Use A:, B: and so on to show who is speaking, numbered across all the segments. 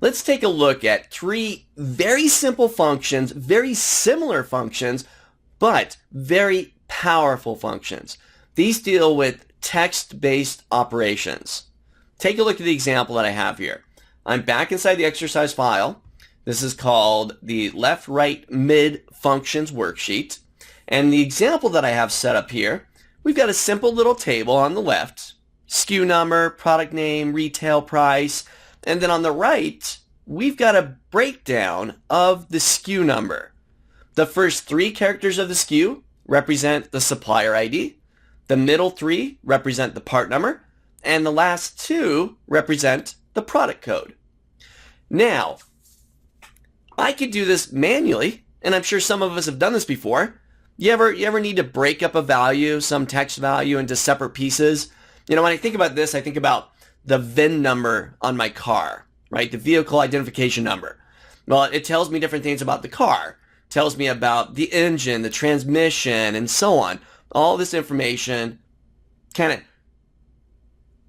A: let's take a look at three very simple functions, very similar functions, but very powerful functions. These deal with text-based operations. Take a look at the example that I have here. I'm back inside the exercise file. This is called the left, right, mid functions worksheet. And the example that I have set up here, we've got a simple little table on the left, SKU number, product name, retail price, and then on the right, we've got a breakdown of the SKU number. The first three characters of the SKU represent the supplier ID, the middle three represent the part number, and the last two represent the product code. Now, I could do this manually, and I'm sure some of us have done this before. You ever need to break up a value, some text value, into separate pieces? You know, when I think about this, I think about the VIN number on my car, right? The vehicle identification number. Well, it tells me different things about the car. It tells me about the engine, the transmission, and so on. All this information kind of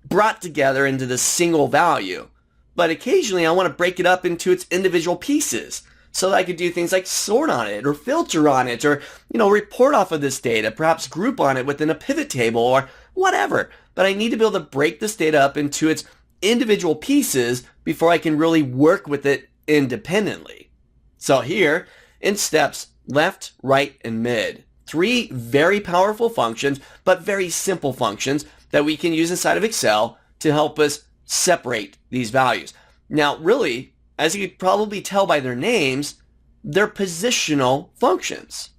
A: brought together into this single value. But occasionally I want to break it up into its individual pieces so that I could do things like sort on it or filter on it or, report off of this data, perhaps group on it within a pivot table or whatever. But I need to be able to break this data up into its individual pieces before I can really work with it independently. So here, in steps left, right, and mid, three very powerful functions, but very simple functions that we can use inside of Excel to help us separate these values. Now, really, as you could probably tell by their names, they're positional functions.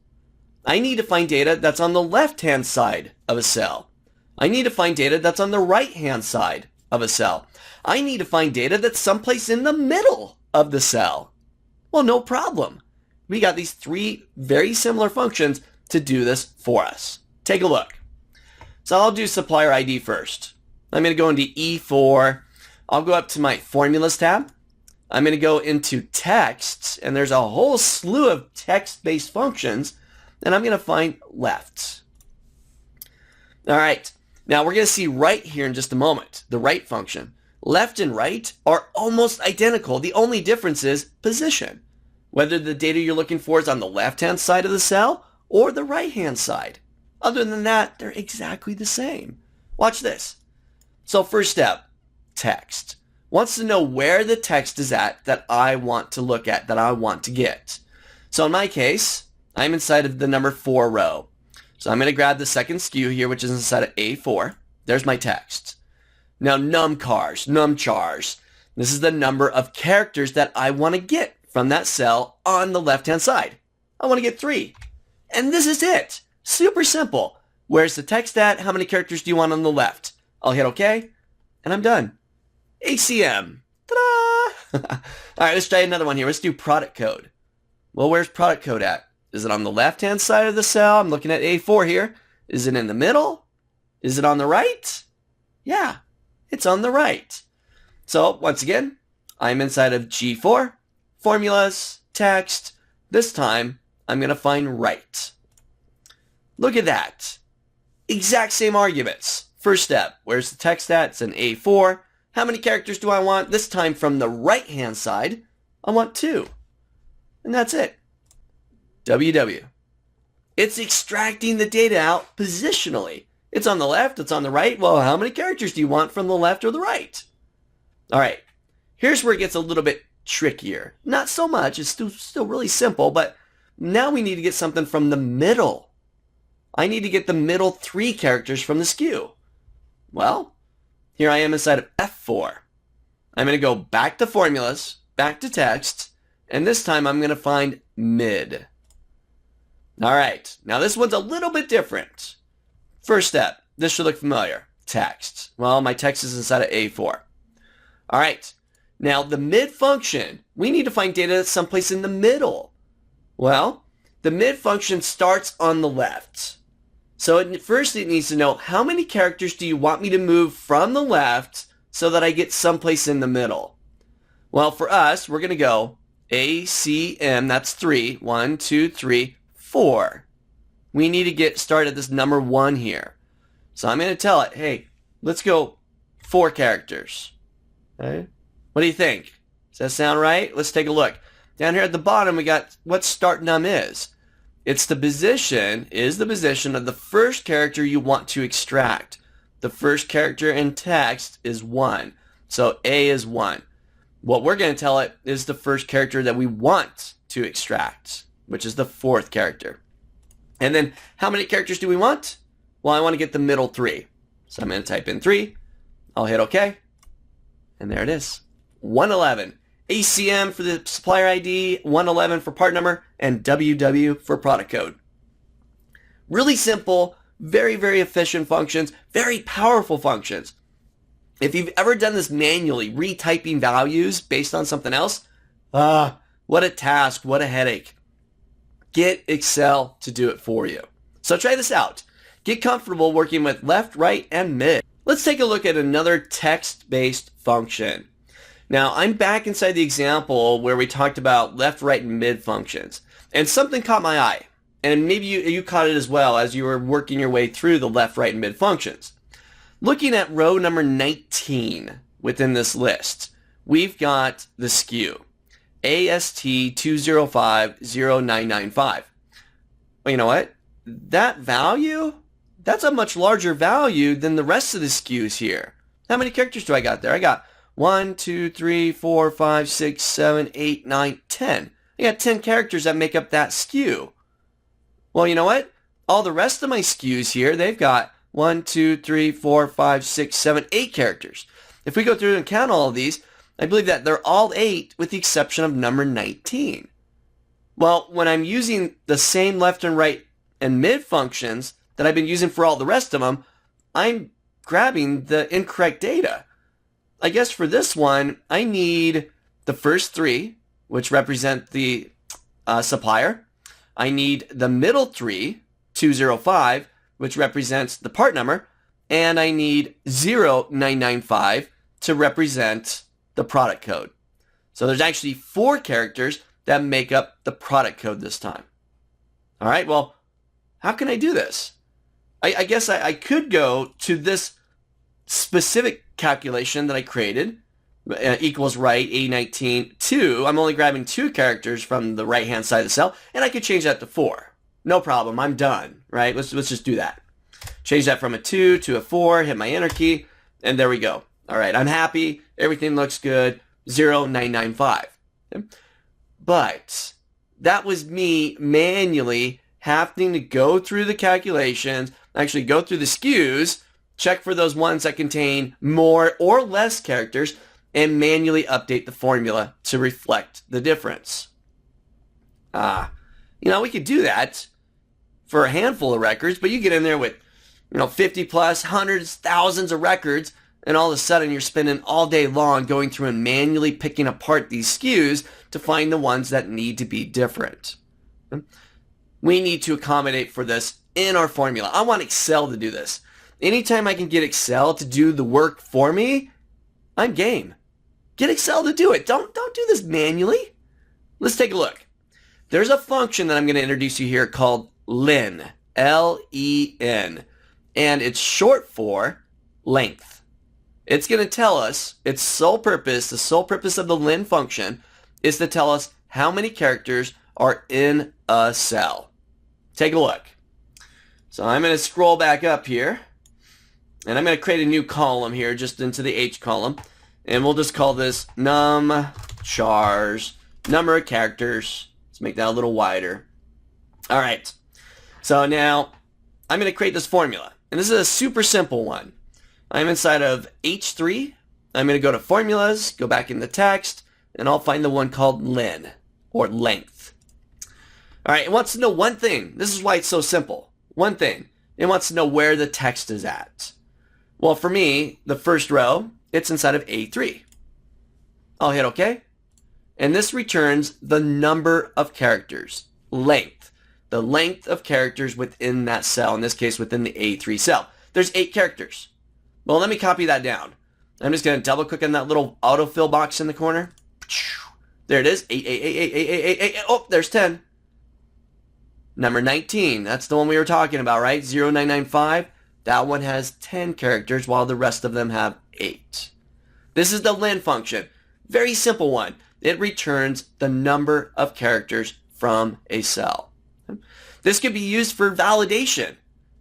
A: I need to find data that's on the left-hand side of a cell. I need to find data that's on the right-hand side of a cell. I need to find data that's someplace in the middle of the cell. Well, no problem. We got these three very similar functions to do this for us. Take a look. So I'll do supplier ID first. I'm going to go into E4. I'll go up to my formulas tab. I'm going to go into text, and there's a whole slew of text-based functions, and I'm going to find left. All right. Now we're going to see right here in just a moment, the right function. Left and right are almost identical. The only difference is position. Whether the data you're looking for is on the left-hand side of the cell or the right-hand side. Other than that, they're exactly the same. Watch this. So first step, text. Wants to know where the text is at that I want to look at, that I want to get. So in my case, I'm inside of the number 4 row. So I'm going to grab the second SKU here, which is inside of A4. There's my text. Now numchars. This is the number of characters that I want to get from that cell on the left-hand side. I want to get 3. And this is it. Super simple. Where's the text at? How many characters do you want on the left? I'll hit OK, and I'm done. ACM. Ta-da! All right, let's try another one here. Let's do product code. Well, where's product code at? Is it on the left-hand side of the cell? I'm looking at A4 here. Is it in the middle? Is it on the right? Yeah, it's on the right. So, once again, I'm inside of G4, formulas, text. This time, I'm going to find right. Look at that. Exact same arguments. First step, where's the text at? It's in A4. How many characters do I want? This time from the right-hand side, I want 2. And that's it. WW. It's extracting the data out positionally. It's on the left, it's on the right. Well, how many characters do you want from the left or the right? All right, here's where it gets a little bit trickier. Not so much, it's still really simple, but now we need to get something from the middle. I need to get the middle 3 characters from the SKU. Well, here I am inside of F4. I'm going to go back to formulas, back to text, and this time I'm going to find mid. All right, now this one's a little bit different. First step, this should look familiar. Text. Well, my text is inside of A4. All right, now the mid function, we need to find data that's someplace in the middle. Well, the mid function starts on the left. So first it needs to know how many characters do you want me to move from the left so that I get someplace in the middle. Well, for us, we're going to go ACM, that's 3. 1, 2, 3, 4. We need to get started at this number 1 here. So I'm going to tell it, hey, let's go 4 characters. Okay? What do you think? that sound right? Let's take a look. Down here at the bottom, we got what start num is. It's the position of the first character you want to extract. The first character in text is 1. So A is 1. What we're going to tell it is the first character that we want to extract, which is the 4th character. And then how many characters do we want? Well, I want to get the middle 3. So I'm going to type in 3. I'll hit OK. And there it is. 111. ACM for the supplier ID, 111 for part number, and WW for product code. Really simple, very, very efficient functions, very powerful functions. If you've ever done this manually, retyping values based on something else, what a task, what a headache. Get Excel to do it for you. So try this out. Get comfortable working with left, right, and mid. Let's take a look at another text-based function. Now, I'm back inside the example where we talked about left, right, and mid functions. And something caught my eye. And maybe you caught it as well as you were working your way through the left, right, and mid functions. Looking at row number 19 within this list, we've got the SKU, AST2050995. Well, you know what? That value, that's a much larger value than the rest of the SKUs here. How many characters do I got there? I got 1, 2, 3, 4, 5, 6, 7, 8, 9, 10. I got 10 characters that make up that SKU. Well, you know what? All the rest of my SKUs here, they've got 1, 2, 3, 4, 5, 6, 7, 8 characters. If we go through and count all of these, I believe that they're all 8 with the exception of number 19. Well, when I'm using the same left and right and mid functions that I've been using for all the rest of them, I'm grabbing the incorrect data. I guess for this one, I need the first 3, which represent the supplier. I need the middle 3, 205, which represents the part number. And I need 0995 to represent the product code. So there's actually 4 characters that make up the product code this time. All right, well, how can I do this? I guess I could go to this specific calculation that I created, equals right, A19, 2. I'm only grabbing 2 characters from the right-hand side of the cell, and I could change that to 4. No problem, I'm done, right? Let's just do that. Change that from a 2 to a 4, hit my enter key, and there we go. All right, I'm happy, everything looks good, 0995. Okay? But that was me manually having to go through the calculations, actually go through the SKUs, check for those ones that contain more or less characters, and manually update the formula to reflect the difference. We could do that for a handful of records, but you get in there with, 50 plus, hundreds, thousands of records, and all of a sudden you're spending all day long going through and manually picking apart these SKUs to find the ones that need to be different. We need to accommodate for this in our formula. I want Excel to do this. Anytime I can get Excel to do the work for me, I'm game. Get Excel to do it. Don't do this manually. Let's take a look. There's a function that I'm going to introduce you here called len, L-E-N, and it's short for length. It's going to tell us its sole purpose, the sole purpose of the len function is to tell us how many characters are in a cell. Take a look. So I'm going to scroll back up here, and I'm going to create a new column here just into the H column, and we'll just call this num chars, number of characters. Let's make that a little wider. All right. So now I'm going to create this formula, and this is a super simple one. I'm inside of H3. I'm going to go to formulas, go back in the text, and I'll find the one called len, or length. All right, it wants to know one thing. This is why it's so simple. One thing. It wants to know where the text is at. Well, for me, the first row, it's inside of A3. I'll hit OK. And this returns the number of characters, length. The length of characters within that cell, in this case within the A3 cell. There's 8 characters. Well, let me copy that down. I'm just going to double click on that little autofill box in the corner. There it is. 8, 8, 8, 8, 8, 8, 8, 8. Oh, there's 10. Number 19, that's the one we were talking about, right? 0995. That one has 10 characters while the rest of them have 8. This is the len function. Very simple one. It returns the number of characters from a cell. This could be used for validation.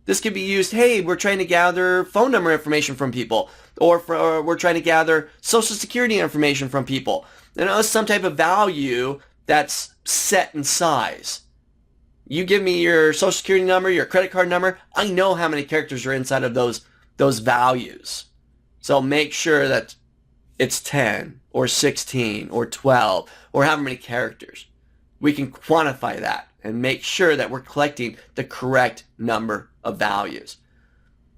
A: This could be used, hey, we're trying to gather phone number information from people, or we're trying to gather social security information from people. Some type of value that's set in size. You give me your social security number, your credit card number, I know how many characters are inside of those values. So make sure that it's 10 or 16 or 12 or however many characters. We can quantify that and make sure that we're collecting the correct number of values.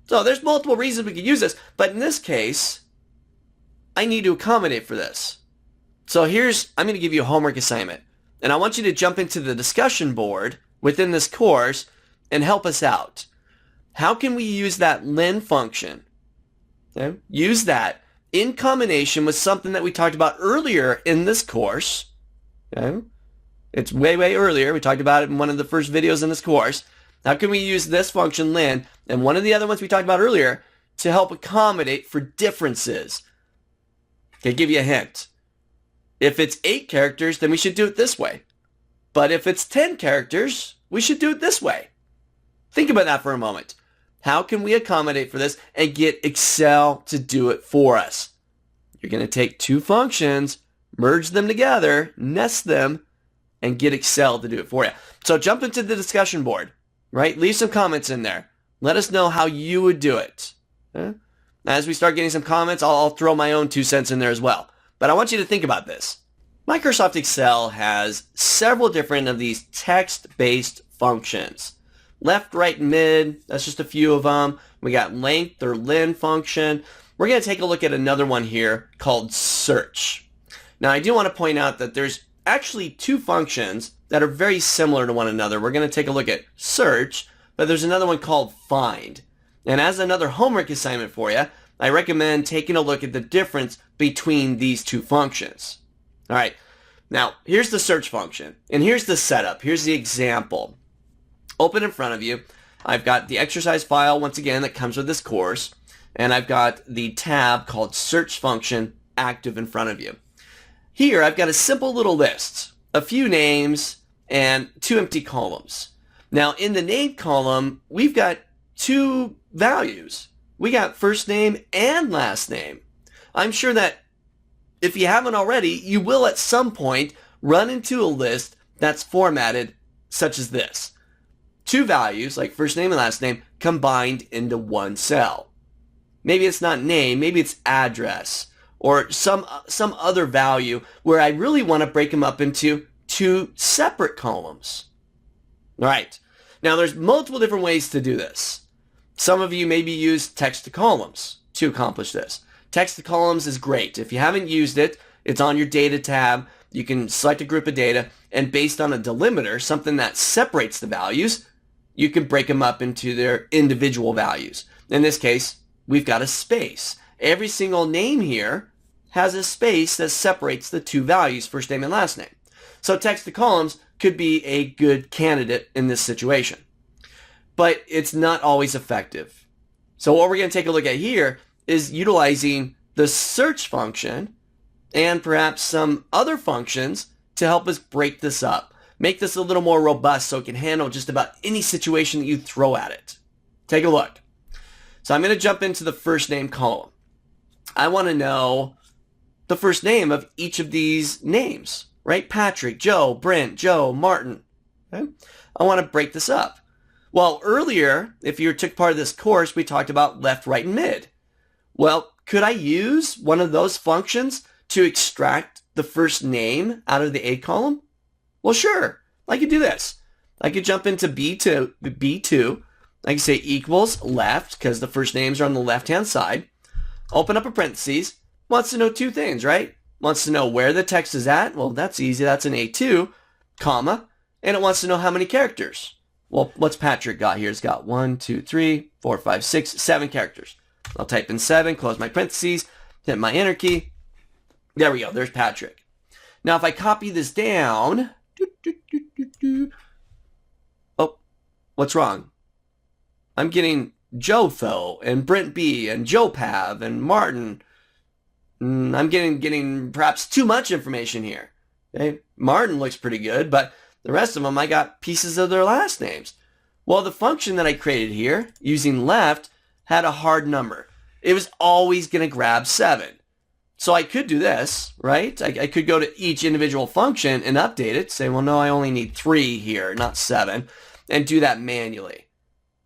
A: So there's multiple reasons we could use this, but in this case, I need to accommodate for this. So I'm going to give you a homework assignment, and I want you to jump into the discussion board within this course and help us out. How can we use that len function? Okay? Use that in combination with something that we talked about earlier in this course. Okay? It's way earlier. We talked about it in one of the first videos in this course. How can we use this function len and one of the other ones we talked about earlier to help accommodate for differences? Okay, give you a hint. If it's 8 characters, then we should do it this way. But if it's 10 characters, we should do it this way. Think about that for a moment. How can we accommodate for this and get Excel to do it for us? You're going to take 2 functions, merge them together, nest them, and get Excel to do it for you. So jump into the discussion board, right? Leave some comments in there. Let us know how you would do it. Okay? As we start getting some comments, I'll throw my own 2 cents in there as well. But I want you to think about this. Microsoft Excel has several different of these text-based functions. Left, right, and mid, that's just a few of them. We got length or len function. We're going to take a look at another one here called search. Now, I do want to point out that there's actually 2 functions that are very similar to one another. We're going to take a look at search, but there's another one called find. And as another homework assignment for you, I recommend taking a look at the difference between these 2 functions. All right, now here's the search function, and here's the setup. Here's the example. Open in front of you. I've got the exercise file, once again, that comes with this course, and I've got the tab called search function active in front of you. Here, I've got a simple little list, a few names, and 2 empty columns. Now, in the name column, we've got 2 values. We got first name and last name. I'm sure that if you haven't already, you will at some point run into a list that's formatted such as this. 2 values, like first name and last name, combined into one cell. Maybe it's not name, maybe it's address, or some other value where I really want to break them up into 2 separate columns. All right. Now, there's multiple different ways to do this. Some of you maybe use text to columns to accomplish this. Text to columns is great. If you haven't used it, it's on your data tab. You can select a group of data, and based on a delimiter, something that separates the values, you can break them up into their individual values. In this case, we've got a space. Every single name here has a space that separates the 2 values, first name and last name. So text to columns could be a good candidate in this situation. But it's not always effective. So what we're going to take a look at here is utilizing the search function and perhaps some other functions to help us break this up. Make this a little more robust so it can handle just about any situation that you throw at it. Take a look. So I'm going to jump into the first name column. I want to know the first name of each of these names, right? Patrick, Joe, Brent, Joe, Martin. Okay? I want to break this up. Well, earlier, if you took part of this course, we talked about left, right, and mid. Well, could I use one of those functions to extract the first name out of the A column? Well, sure. I could do this. I could jump into B2. I could say equals left, because the first names are on the left-hand side. Open up a parentheses. Wants to know 2 things, right? Wants to know where the text is at. Well, that's easy. That's an A2, comma. And it wants to know how many characters. Well, what's Patrick got here? It's got 1, 2, 3, 4, 5, 6, 7 characters. I'll type in 7, close my parentheses, hit my enter key. There we go. There's Patrick. Now, if I copy this down, oh, what's wrong? I'm getting Joe Tho and Brent B and Joe Pav and Martin. I'm getting perhaps too much information here. Okay? Martin looks pretty good, but the rest of them, I got pieces of their last names. Well, the function that I created here, using left, had a hard number. It was always going to grab 7. So I could do this, right? I could go to each individual function and update it, say, well, no, I only need 3 here, not 7, and do that manually.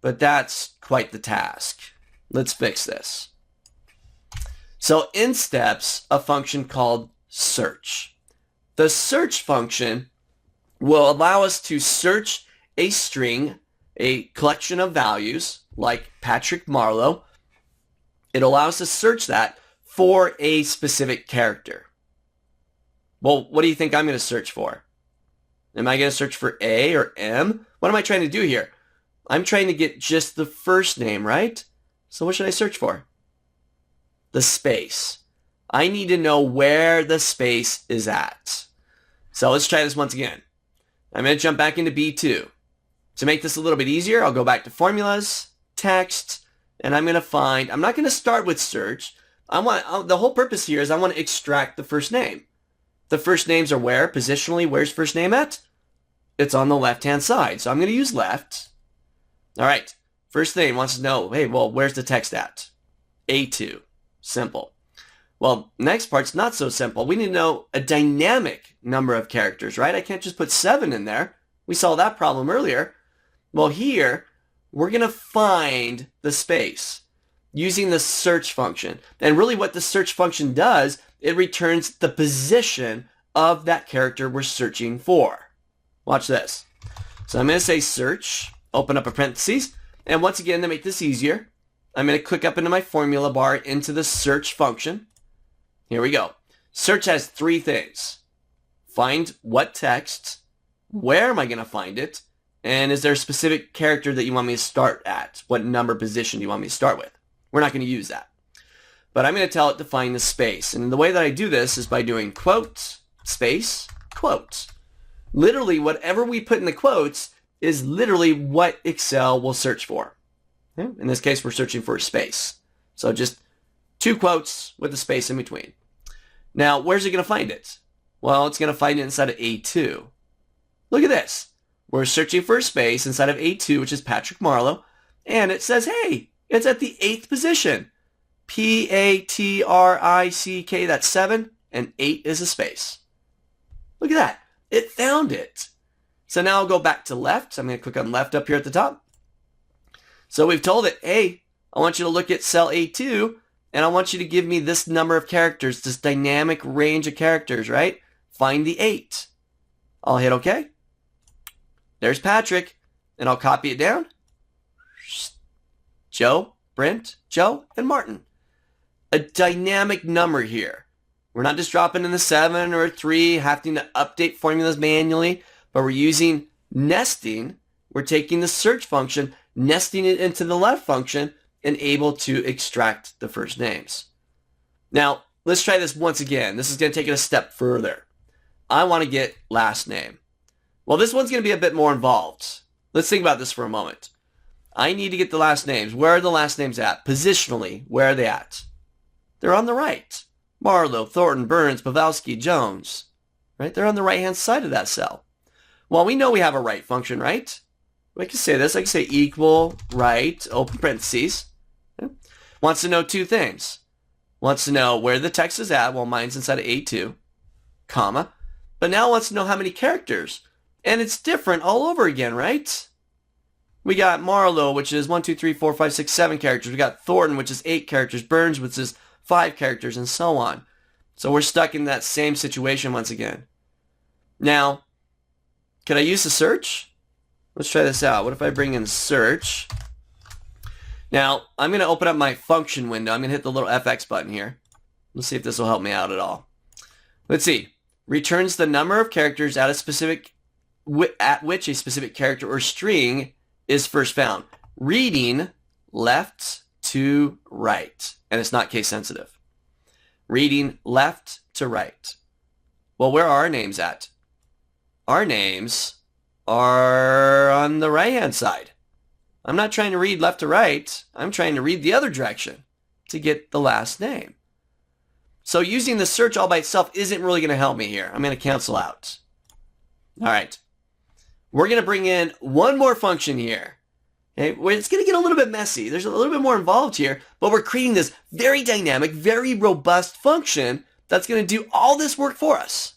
A: But that's quite the task. Let's fix this. So in steps, a function called search. The search function will allow us to search a string, a collection of values, like Patrick Marlowe. It allows us to search that for a specific character. Well, what do you think I'm going to search for? Am I going to search for A or M? What am I trying to do here? I'm trying to get just the first name, right? So what should I search for? The space. I need to know where the space is at. So let's try this once again. I'm going to jump back into B2. To make this a little bit easier, I'll go back to formulas, text, and I'm going to find, I'm not going to start with search. The whole purpose here is I want to extract the first name. The first names are where? Positionally, where's first name at? It's on the left-hand side. So I'm going to use left. All right. First name wants to know, hey, well, where's the text at? A2. Simple. Well, next part's not so simple. We need to know a dynamic number of characters, right? I can't just put 7 in there. We saw that problem earlier. Well, here, we're going to find the space using the search function. And really what the search function does, it returns the position of that character we're searching for. Watch this. So I'm going to say search, open up a parentheses, and once again, to make this easier, I'm going to click up into my formula bar into the search function. Here we go. Search has 3 things. Find what text, where am I going to find it, and is there a specific character that you want me to start at? What number position do you want me to start with? We're not going to use that. But I'm going to tell it to find the space. And the way that I do this is by doing quote, space, quote. Literally, whatever we put in the quotes is literally what Excel will search for. Okay? In this case, we're searching for a space. So just 2 quotes with a space in between. Now, where's it going to find it? Well, it's going to find it inside of A2. Look at this. We're searching for a space inside of A2, which is Patrick Marlowe. And it says, hey, it's at the 8th position. P-A-T-R-I-C-K, that's 7, and 8 is a space. Look at that. It found it. So now I'll go back to left. So I'm going to click on left up here at the top. So we've told it, hey, I want you to look at cell A2, and I want you to give me this number of characters, this dynamic range of characters, right? Find the 8. I'll hit OK. There's Patrick, and I'll copy it down. Joe, Brent, Joe, and Martin. A dynamic number here. We're not just dropping in the 7 or 3, having to update formulas manually, but we're using nesting. We're taking the search function, nesting it into the left function, and able to extract the first names. Now, let's try this once again. This is going to take it a step further. I want to get last name. Well, this one's going to be a bit more involved. Let's think about this for a moment. I need to get the last names. Where are the last names at? Positionally, where are they at? They're on the right. Marlowe, Thornton, Burns, Pavelski, Jones. Right? They're on the right-hand side of that cell. Well, we know we have a right function, right? I can say this. I can say equal, right, open parentheses. Okay. Wants to know 2 things. Wants to know where the text is at. Well, mine's inside of A2, comma. But now wants to know how many characters. And it's different all over again, right? We got Marlowe, which is 1, 2, 3, 4, 5, 6, 7 characters. We got Thornton, which is 8 characters. Burns, which is 5 characters, and so on. So we're stuck in that same situation once again. Now, could I use the search? Let's try this out. What if I bring in search? Now, I'm going to open up my function window. I'm going to hit the little FX button here. Let's see if this will help me out at all. Let's see. Returns the number of characters at which a specific character or string is first found. Reading left to right. And it's not case sensitive. Reading left to right. Well, where are our names at? Our names are on the right-hand side. I'm not trying to read left to right. I'm trying to read the other direction to get the last name. So using the search all by itself isn't really going to help me here. I'm going to cancel out. All right. We're going to bring in one more function here. Okay, where it's going to get a little bit messy. There's a little bit more involved here, but we're creating this very dynamic, very robust function that's going to do all this work for us.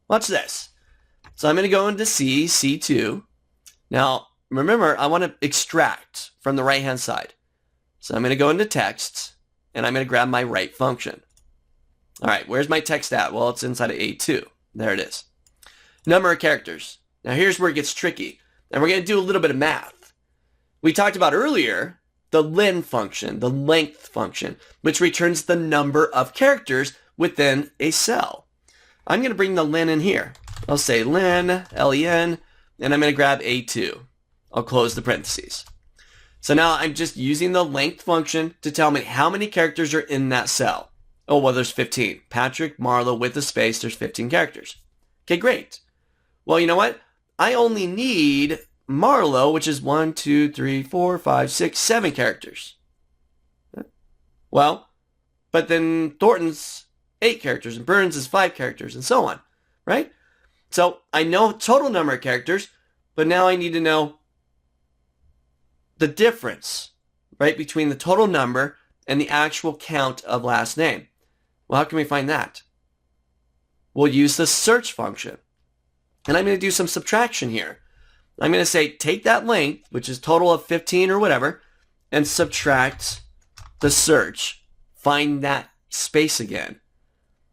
A: Watch this. So I'm going to go into C2. Now, remember, I want to extract from the right-hand side. So I'm going to go into text, and I'm going to grab my right function. All right, where's my text at? Well, it's inside of A2. There it is. Number of characters. Now, here's where it gets tricky, and we're going to do a little bit of math. We talked about earlier the len function, the length function, which returns the number of characters within a cell. I'm going to bring the len in here. I'll say len, L-E-N, and I'm going to grab A2. I'll close the parentheses. So now I'm just using the length function to tell me how many characters are in that cell. Oh, well, there's 15. Patrick Marlowe with a space, there's 15 characters. Okay, great. Well, you know what? I only need Marlowe, which is 1, 2, 3, 4, 5, 6, 7 characters. Well, but then Thornton's 8 characters and Burns is 5 characters and so on, right? So I know total number of characters, but now I need to know the difference, right, between the total number and the actual count of last name. Well, how can we find that? We'll use the search function. And I'm going to do some subtraction here. I'm going to say take that length, which is total of 15 or whatever, and subtract the search. Find that space again.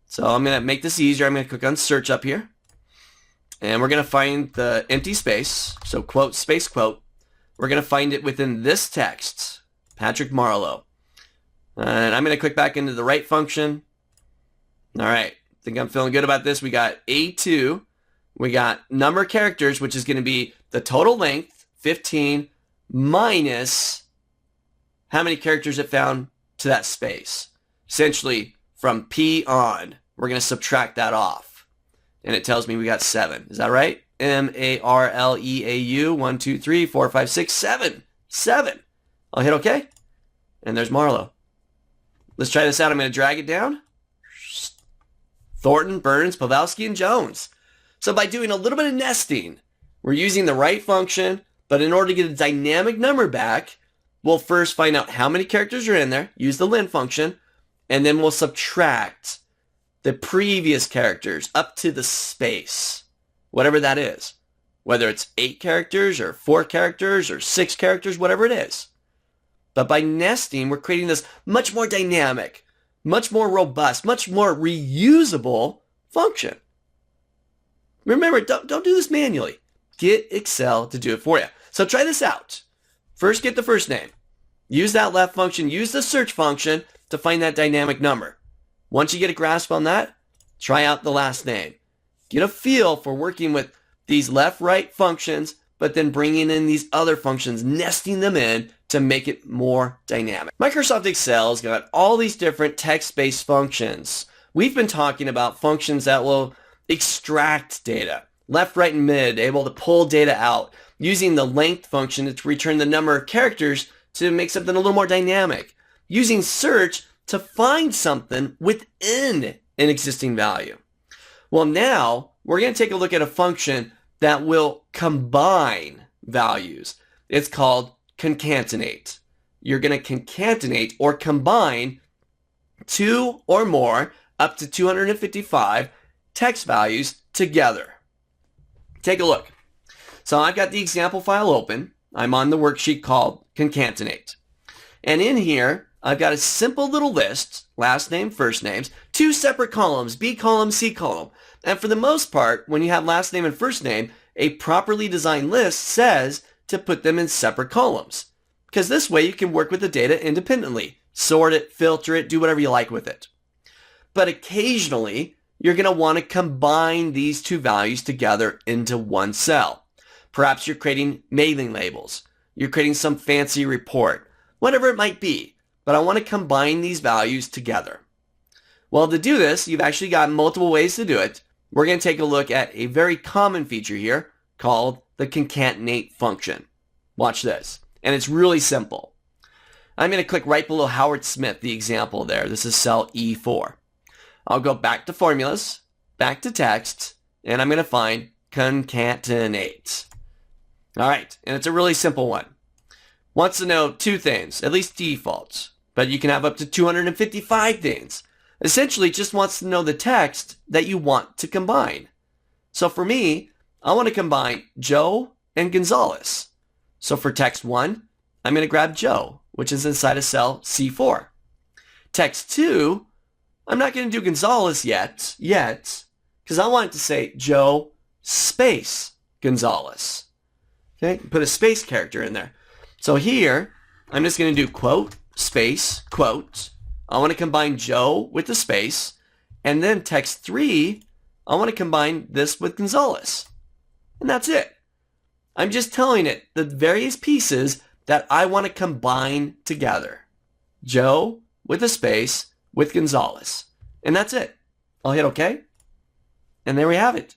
A: So I'm going to make this easier. I'm going to click on search up here. And we're going to find the empty space. So quote, space, quote. We're going to find it within this text, Patrick Marlowe. And I'm going to click back into the right function. All right. I think I'm feeling good about this. We got A2. We got number of characters, which is going to be the total length, 15, minus how many characters it found to that space. Essentially, from P on, we're going to subtract that off. And it tells me we got 7. Is that right? M-A-R-L-E-A-U, 1, 2, 3, 4, 5, 6, 7. 7. I'll hit OK. And there's Marlowe. Let's try this out. I'm going to drag it down. Thornton, Burns, Pavelski, and Jones. So by doing a little bit of nesting, we're using the right function, but in order to get a dynamic number back, we'll first find out how many characters are in there, use the len function, and then we'll subtract the previous characters up to the space, whatever that is. Whether it's 8 characters or 4 characters or 6 characters, whatever it is. But by nesting, we're creating this much more dynamic, much more robust, much more reusable function. Remember, don't do this manually. Get Excel to do it for you. So try this out. First, get the first name. Use that left function. Use the search function to find that dynamic number. Once you get a grasp on that, try out the last name. Get a feel for working with these left-right functions, but then bringing in these other functions, nesting them in to make it more dynamic. Microsoft Excel's got all these different text-based functions. We've been talking about functions that will extract data, left, right, and mid, able to pull data out, using the length function to return the number of characters to make something a little more dynamic, using search to find something within an existing value. Well, now we're going to take a look at a function that will combine values. It's called concatenate. You're going to concatenate or combine 2 or more up to 255 text values together. Take a look. So I've got the example file open. I'm on the worksheet called concatenate. And in here, I've got a simple little list, last name, first names, 2 separate columns, B column, C column. And for the most part, when you have last name and first name, a properly designed list says to put them in separate columns. Because this way you can work with the data independently. Sort it, filter it, do whatever you like with it. But occasionally, you're going to want to combine these 2 values together into one cell. Perhaps you're creating mailing labels. You're creating some fancy report. Whatever it might be. But I want to combine these values together. Well, to do this, you've actually got multiple ways to do it. We're going to take a look at a very common feature here called the concatenate function. Watch this. And it's really simple. I'm going to click right below Howard Smith, the example there. This is cell E4. I'll go back to formulas, back to text, and I'm going to find concatenate. All right, and it's a really simple one. Wants to know two things, at least defaults, but you can have up to 255 things. Essentially, just wants to know the text that you want to combine. So for me, I want to combine Joe and Gonzalez. So for text 1, I'm going to grab Joe, which is inside of cell C4. Text 2, I'm not going to do Gonzalez yet, because I want it to say Joe space Gonzalez. Okay, put a space character in there. So here, I'm just going to do quote, space, quote. I want to combine Joe with the space. And then text 3, I want to combine this with Gonzalez. And that's it. I'm just telling it the various pieces that I want to combine together. Joe with a space with Gonzalez. And that's it. I'll hit OK. And there we have it.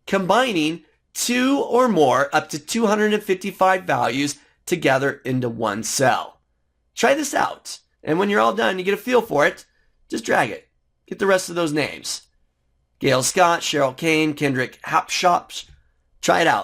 A: Combining 2 or more up to 255 values together into one cell. Try this out. And when you're all done, you get a feel for it, just drag it. Get the rest of those names. Gail Scott, Cheryl Kane, Kendrick Hapshop. Try it out.